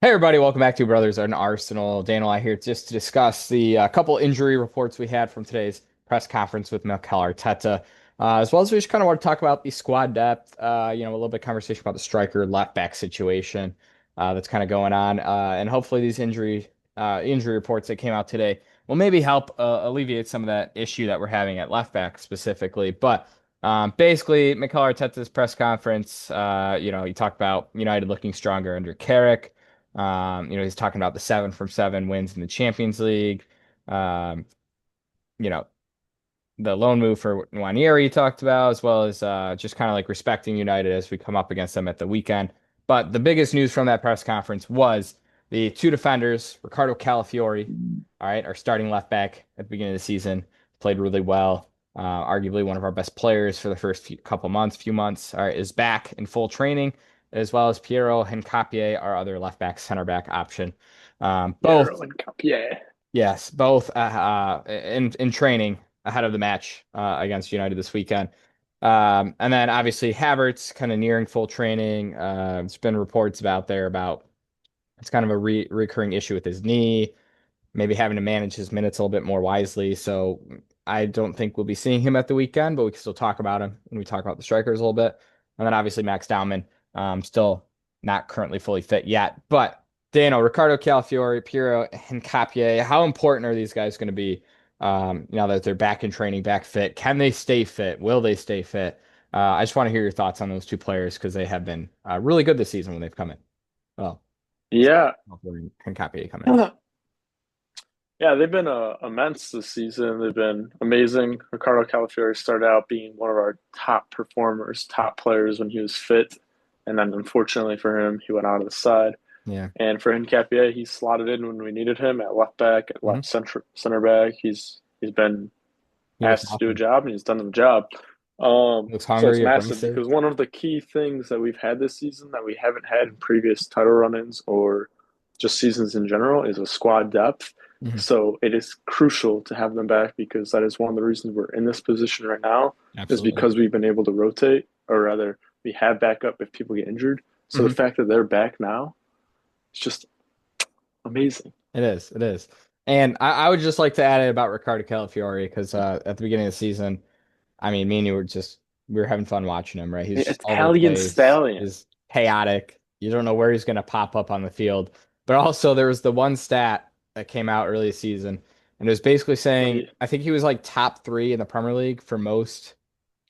Hey everybody, welcome back to Brothers in Arsenal. Daniel, I here just to discuss the couple injury reports we had from today's press conference with Mikel Arteta, as well as we just kind of want to talk about the squad depth. A little bit of conversation about the striker left back situation that's kind of going on, and hopefully these injury reports that came out today will maybe help alleviate some of that issue that we're having at left back specifically. But basically, Mikel Arteta's press conference, he talked about United looking stronger under Carrick. He's talking about the 7 from 7 wins in the Champions League. Um, you know, the loan move for Nwaneri he talked about, as well as just kind of like respecting United as we come up against them at the weekend. But the biggest news from that press conference was the two defenders, Ricardo Calafiori, all right, our starting left back at the beginning of the season, played really well. Arguably one of our best players for the first few months, all right, is back in full training, as well as Piero Hincapié, our other left back, center back option. Euro Both and Cup, yeah. Yes, both in training ahead of the match against United this weekend. And then obviously Havertz kind of nearing full training. It's been reports about it's kind of a recurring issue with his knee, maybe having to manage his minutes a little bit more wisely. So I don't think we'll be seeing him at the weekend, but we can still talk about him when we talk about the strikers a little bit. And then obviously Max Dowman, still not currently fully fit yet. But Dano, Ricardo Calafiori, Piero Hincapié, how important are these guys going to be now that they're back in training, back fit? Can they stay fit? Will they stay fit? I just want to hear your thoughts on those two players because they have been really good this season when they've come in. Well, Yeah. Hincapié come in. Yeah, they've been immense this season. They've been amazing. Ricardo Calafiori started out being one of our top performers, top players when he was fit. And then unfortunately for him, he went out of the side. Yeah. And for Hincapié, he slotted in when we needed him at left back, at Hmm. left center back. He's been He looks asked to do a awesome. job and he's done the job. Looks So it's hungry, massive aggressive. because one of the key things that we've had this season that we haven't had in previous title run-ins or just seasons in general is a squad depth. Hmm. So it is crucial to have them back because that is one of the reasons we're in this position right now is Absolutely. because we've been able to rotate, or rather, we have backup if people get injured. So the Hmm. fact that they're back now is just amazing. It is. It is. And I would just like to add it about Ricardo Calafiori because at the beginning of the season, I mean, me and you we were having fun watching him, right? He's just all over the Italian place, stallion. is chaotic. You don't know where he's going to pop up on the field. But also, there was the one stat that came out early this season, and it was basically When saying he I think he was like top three in the Premier League for most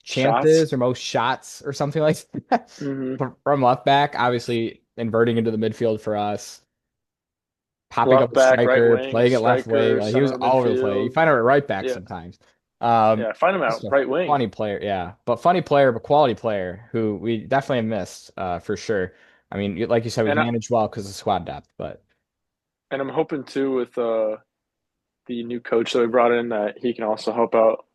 shots. chances or most shots or something like that Mm-hmm. from left back. Obviously, inverting into the midfield for us, popping up Left a back, right striker, wing, playing it left wing. striker, Like he was center of all over the place. You midfield. find him at right back Yeah, sometimes. yeah. Find him Just out a right wing. funny player, yeah, but funny player, but quality player who we definitely have missed for sure. I mean, like you said, we've And managed well because of squad depth, but I'm hoping too with the new coach that we brought in that he can also help out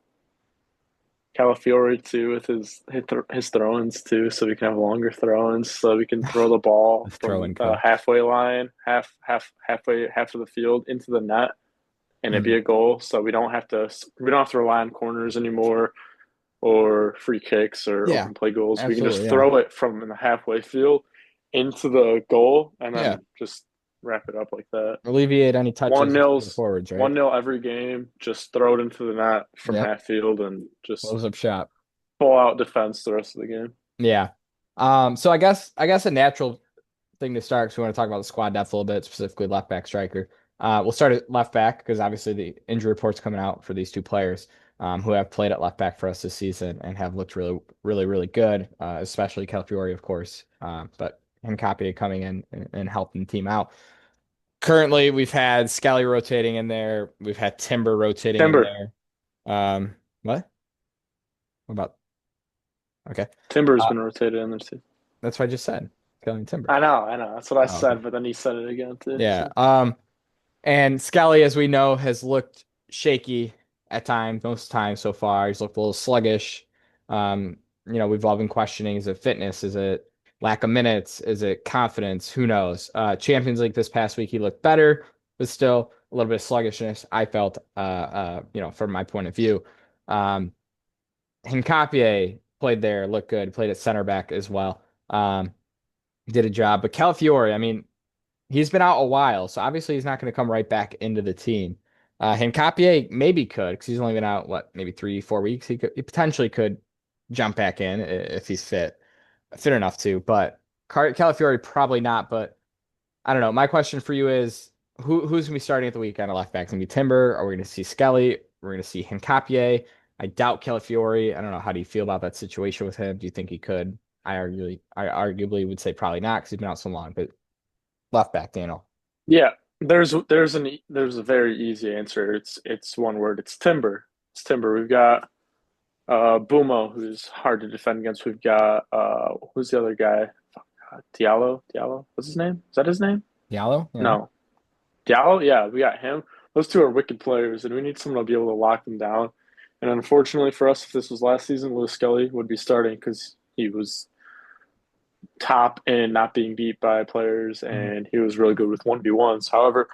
Calafiori too with his throw-ins too, so we can have longer throw-ins, so we can throw the ball the from throw-in coach. halfway line, half of the field into the net, and it'd be Mhm. a goal. So we don't have to rely on corners anymore or free kicks or Yeah, open play goals. We can just absolutely, yeah, throw it from the halfway field into the goal and yeah. then just wrap it up like that. Alleviate any One touches for the nil's forwards, right? 1-0 every game. Just throw it into the net from Yep, half field and just close up shop. full out defense the rest of the game. Yeah. So I guess a natural thing to start because we want to talk about the squad depth a little bit, specifically left back striker. We'll start at left back because obviously the injury reports coming out for these two players who have played at left back for us this season and have looked really, really, really good, especially Calafiori, of course, but Hincapié coming in and helping the team out. Currently, we've had Skelly rotating in there. We've had Timber rotating in Timber. there. What? What about? Okay. Timber's Uh, been rotated in there too. that's what I just said. Skelly and Timber. I know. That's what I Oh, okay. said, but then he said it again too. Yeah. So And Skelly, as we know, has looked shaky at times, most times so far. He's looked a little sluggish. We've all been questioning, is it fitness? Is it lack of minutes? Is it confidence? Who knows? Champions League this past week, he looked better, but still a little bit of sluggishness, I felt, from my point of view. Um, Hincapié played there, looked good, played at center back as well. Did a job. But Calafiori, I mean, he's been out a while, so obviously he's not going to come right back into the team. Hincapié maybe could, because he's only been out, what, maybe 3, 4 weeks. He potentially could jump back in if he's fit enough to. But Calafiori probably not. But I don't know. My question for you is, who's gonna be starting at the weekend at left back? It's gonna be Timber. Are we gonna see Skelly? We're gonna see Hincapié. I doubt Calafiori. I don't know. How do you feel about that situation with him? Do you think he could? I arguably would say probably not because he's been out so long. But left back, Daniel. Yeah, there's a very easy answer. It's one word. It's timber. It's timber. We've got Bumo, who's hard to defend against. We've got who's the other guy? Diallo. Diallo. What's his name? Is that his name? Diallo? Yeah. No. Diallo. Yeah, we got him. Those two are wicked players, and we need someone to be able to lock them down. And unfortunately for us, if this was last season, Lewis Skelly would be starting because he was top in not being beat by players, Mhm. and he was really good with 1v1s. However,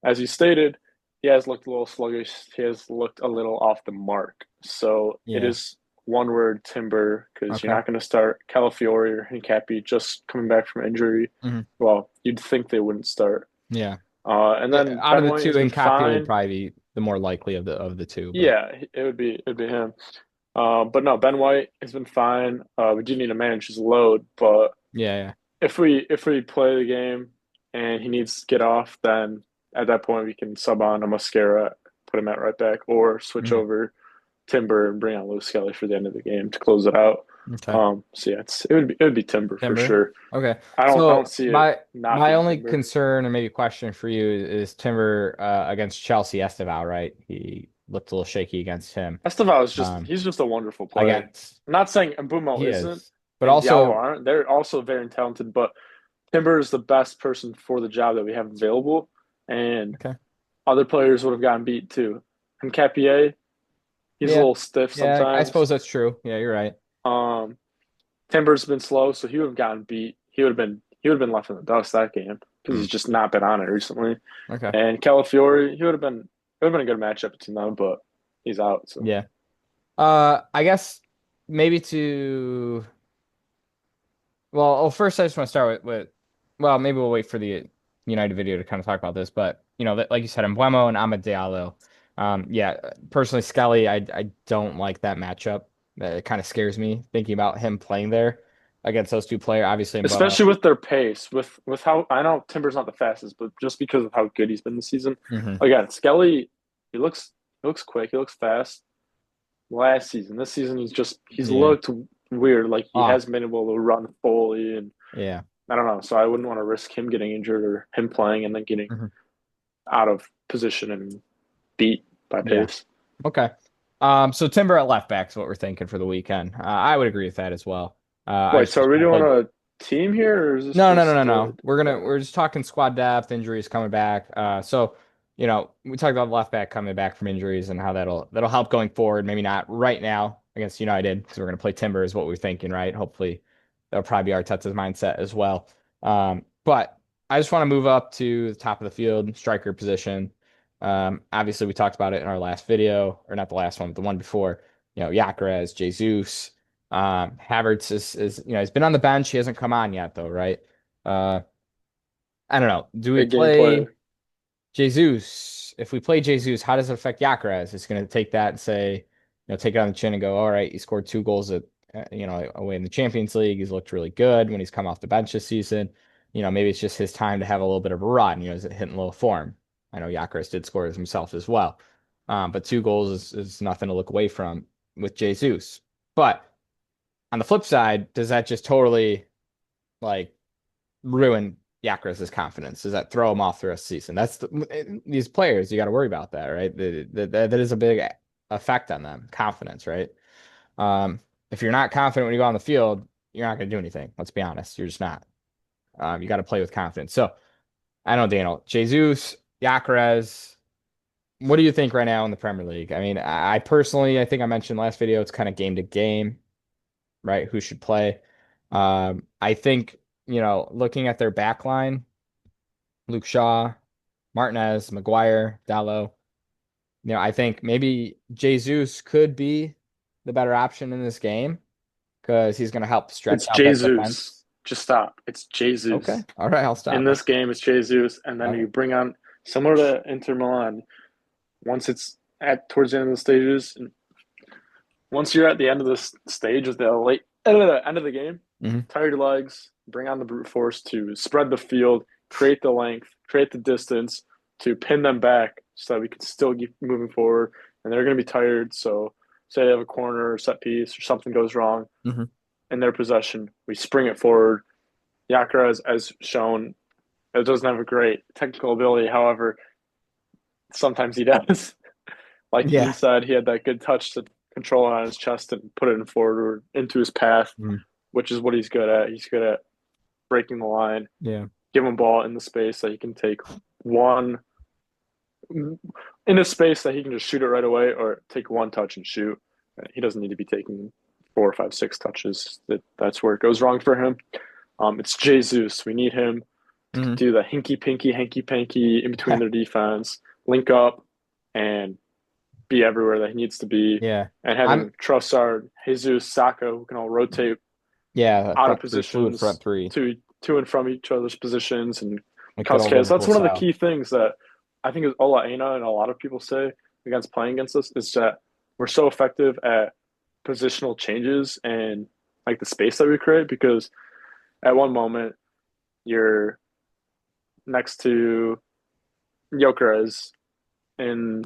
as you stated, he has looked a little sluggish. He has looked a little off the mark. So it Yeah. is one word timber because you're Okay. not going to start Calafiori or Hincapié just coming back from injury. Hmm. Well, you'd think they wouldn't start. Yeah. And then Out of Ben the White two, has been Hincapié would fine. probably be the more likely of the two, but Yeah, it would be him. But no, Ben White has been fine. We do need to manage his load, but yeah, yeah. if we play the game and he needs to get off, then at that point we can sub on a Mascara, put him at right back, or switch Mhm. over Timber and bring on Lewis Skelly for the end of the game to close it out. Okay. So yeah, it would be Timber for Timber. sure. Okay. I don't So see it my not my being only Timber. concern and maybe question for you is Timber against Chelsea Esteval, right? He looked a little shaky against him. Esteval is just Um, he's just a wonderful player. against I'm not saying Mbumo he isn't is, but and Diallo also aren't. They're also very talented, but Timber is the best person for the job that we have available, and okay. other players would have gotten beat too. And Capier, he's a Yeah. little stiff Yeah, I sometimes. suppose that's true. Yeah, you're right. Um, Timber's been slow, so he would have gotten beat. He would have been left in the dust that game because Mm, he's just not been on it recently. okay. And Calafiori, it would have been a good matchup between them, but he's out. So Yeah. I guess maybe to first I just want to start well, maybe we'll wait for the United video to kind of talk about this, but like you said, Embuemo and Amad Diallo. Yeah, personally, Skelly, I don't like that matchup. It kind of scares me thinking about him playing there against those two players. Obviously, Embuemo. especially with their pace, with how I know Timber's not the fastest, but just because of how good he's been this season. Hmm. Again, Skelly, he looks quick, he looks fast. Last season, this season he's Yeah. looked weird, like he Ah, hasn't been able to run fully, and yeah. I don't know. So I wouldn't want to risk him getting injured or him playing and then getting Hmm. out of position and beat by Yeah. pace. Okay. So Timber at left back is what we're thinking for the weekend. I would agree with that as well. I Wait, just so are wish we we doing played. a team here, or is this No, no, no, no, just no. We're general? just talking squad depth, injuries coming back. So we talked about left back coming back from injuries and how that'll help going forward. Maybe not right now against United because we're gonna play Timber is what we're thinking, right? Hopefully that'll probably be Arteta's mindset as well. But I just want to move up to the top of the field, striker position. Obviously we talked about it in our last video, or not the last one, but the one before. Gyökeres, Jesus. Havertz is he's been on the bench. He hasn't come on yet though, right? Uh, I don't know. Do we Big game play player. Jesus? If we play Jesus, how does it affect Gyökeres? It's going to take that and say, take it on the chin and go, all right, he scored 2 goals away in the Champions League. He's looked really good when he's come off the bench this season. Maybe it's just his time to have a little bit of a run. Is it hitting low form? I know Gyökeres did score himself as well. But 2 goals is nothing to look away from with Jesus. But on the flip side, does that just totally like ruin Gyökeres' confidence? Does that throw him off the rest of the season? These players, you got to worry about that, right? That is a big effect on them, confidence, right? Um, if you're not confident when you go on the field, you're not going to do anything. Let's be honest, you're just not. You got to play with confidence. So I don't know, Daniel, Jesus, Gyökeres. What do you think right now in the Premier League? I mean, I personally, I think I mentioned last video, it's kind of game to game, right? Who should play? I think, looking at their back line, Luke Shaw, Martinez, Maguire, Dallo, I think maybe Jesus could be the better option in this game because he's going to help stretch It's out that Jesus. defense. Just stop. It's Okay. Jesus. All right, I'll In stop. this game, it's Jesus, and All then right. you bring on similar to Inter Milan. Once it's at towards the end of the stages, and once you're at the end of this stage of the end of the game, Hmm. tire your legs, bring on the brute force to spread the field, create the length, create the distance to pin them back so that we can still keep moving forward. And they're going to be tired. So, say they have a corner or set piece or something goes wrong Hmm. in their possession, we spring it forward. Gyökeres, as shown, it doesn't have a great technical ability. However, sometimes he does. Like he Yeah. said, he had that good touch to control it on his chest and put it forward into his path, Mm. which is what he's good at. He's good at breaking the line, Yeah. give him ball in the space that he can take one in a space that he can just shoot it right away or take one touch and shoot. He doesn't need to be taking four, five, six touches. That's where it goes wrong for him. It's Jesus. We need him to Hmm. do the hinky pinky, hanky panky in between their defense, link up, and be everywhere that he needs to be. Yeah. And I'm having Trossard, Jesus, Saka, who can all rotate yeah, out of front three, fluid front positions three. to and from each other's positions and Like good cause old chaos. That's Liverpool one of the style. key things that I think is Ola Aina and a lot of people say against playing against us is that we're so effective at positional changes and like the space that we create because at one moment you're next to Gyökeres in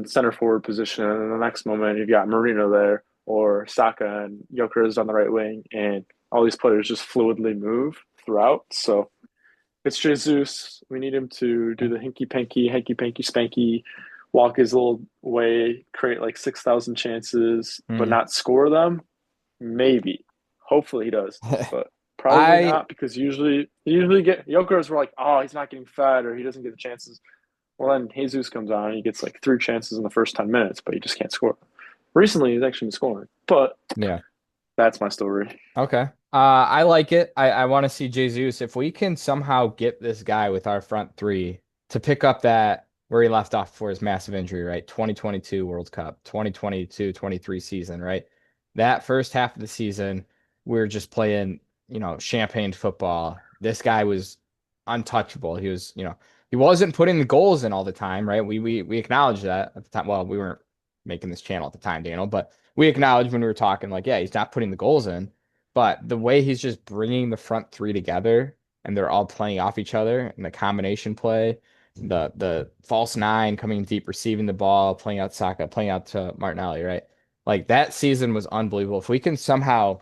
center forward position, and in the next moment you've got Marino there or Saka and Gyökeres on the right wing, and all these players just fluidly move throughout. So it's Jesus. We need him to do the hanky panky spanky, walk his little way, create like 6,000 chances, but Mm. not score them. Maybe, hopefully he does, but probably I not because usually get Gyökeres. We're like, oh, he's not getting fed or he doesn't get the chances. Well, then Jesus comes on and he gets like three chances in the first 10 minutes, but he just can't score. Recently, he's actually been scoring, but yeah. that's my story. Okay. I like it. I want to see Jesus. If we can somehow get this guy with our front three to pick up that where he left off for his massive injury, right? 2022 World Cup, 2022-23 season, right? That first half of the season, we were just playing, champagne football. This guy was untouchable. He was, he wasn't putting the goals in all the time, right? We acknowledged that at the time. Well, we weren't making this channel at the time, Daniel, but we acknowledged when we were talking, like, yeah, he's not putting the goals in. But the way he's just bringing the front three together and they're all playing off each other and the combination play, the false nine coming deep, receiving the ball, playing out Saka, playing out to Martinelli, right? Like that season was unbelievable. If we can somehow,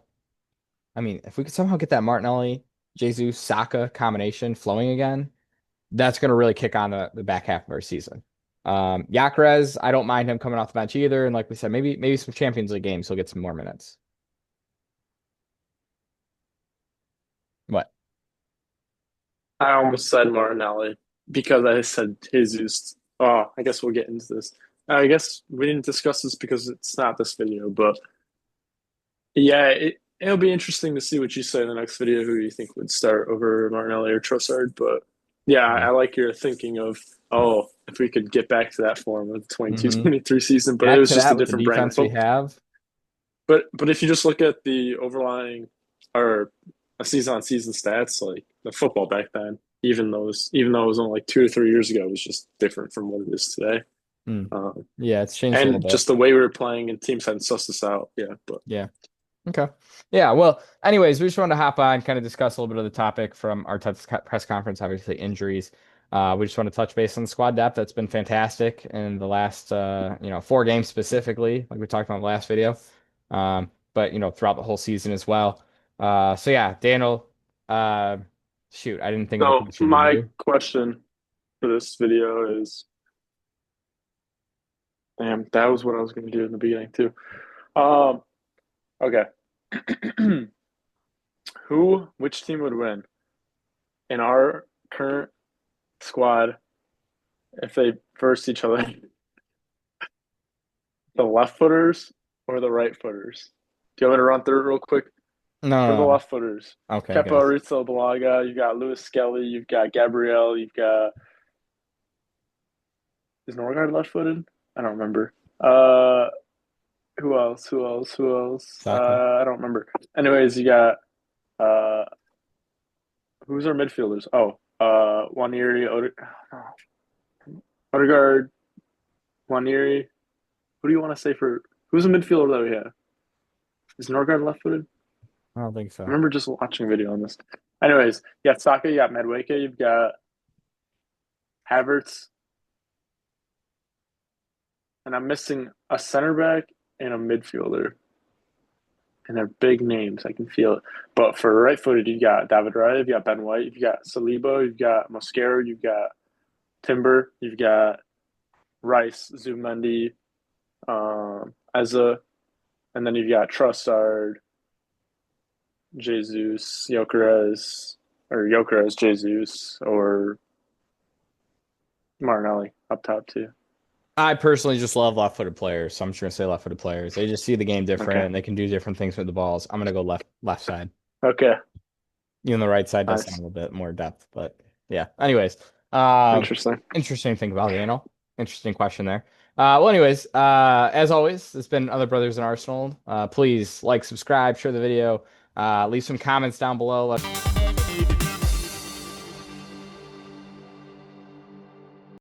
I mean, if we could somehow get that Martinelli, Jesus, Saka combination flowing again, that's going to really kick on the back half of our season. Gyökeres, I don't mind him coming off the bench either. And like we said, maybe some Champions League games, he'll get some more minutes. What? I almost said Martinelli because I said Jesus. Oh, I guess we'll get into this. I guess we didn't discuss this because it's not this video, but yeah, it'll be interesting to see what you say in the next video, who you think would start over Martinelli or Trossard. But yeah, I like your thinking of, oh, if we could get back to that form of the Hmm. 22-23 season, but it Back was to just a that with the different brand of defense we football. have. But if you just look at the overlying or a season on season stats, like the football back then, even though it was only like 2 or 3 years ago, it was just different from what it is today. Mm. Um, Yeah, it's changed a little and bit. just the way we were playing and teams hadn't sussed us out. Yeah, but Yeah. Okay. Yeah. Well, anyways, we just wanted to hop on, kind of discuss a little bit of the topic from our press conference, obviously injuries. We just want to touch base on the squad depth. That's been fantastic in the last, 4 games specifically, like we talked about in the last video. But, throughout the whole season as well. So yeah, Daniel, uh, shoot, I didn't think of a so question. Did my you? question for this video is, damn, that was what I was going to do in the beginning too. Um, okay, which team would win in our current squad if they versed each other? The left footers or the right footers? Do you want me to run through it real quick? No, For the no, left footers, no. Okay, Kepa good. Arrizabalaga, you've got Lewis Skelly, you've got Gabriel, you've got is Norgard left footed? I don't remember. Uh, who else? Who else? Who else? Saka. I don't remember. Anyways, you got uh Who's our midfielders? Oh, Waniri, Odegaard, Waniri. Who do you want to say for who's the midfielder that we have? Is Norgard left-footed? I don't think I so. remember just watching a video on this. Anyways, you got Saka, you got Madueke, you've got Havertz, and I'm missing a center back and a midfielder. And they're big names. I can feel it. But for right-footed, you got David Raya, you've got Ben White, you've got Saliba, you've got Mosquera, you've got Timber, you've got Rice, Zubimendi, Eza, and then you've got Trossard, Jesus, Gyökeres, Jesus, or Martinelli up top too. I personally just love left-footed players, so I'm just gonna say left-footed players. They just see the game different Okay. and they can do different things with the balls. I'm gonna go left side. Okay. Even the right side does sound a Nice. little bit more depth, but yeah. Anyways, um, Interesting. interesting thing about Daniel. Interesting question there. Well, anyways, as always, it's been Other Brothers in Arsenal. Please like, subscribe, share the video, leave some comments down below.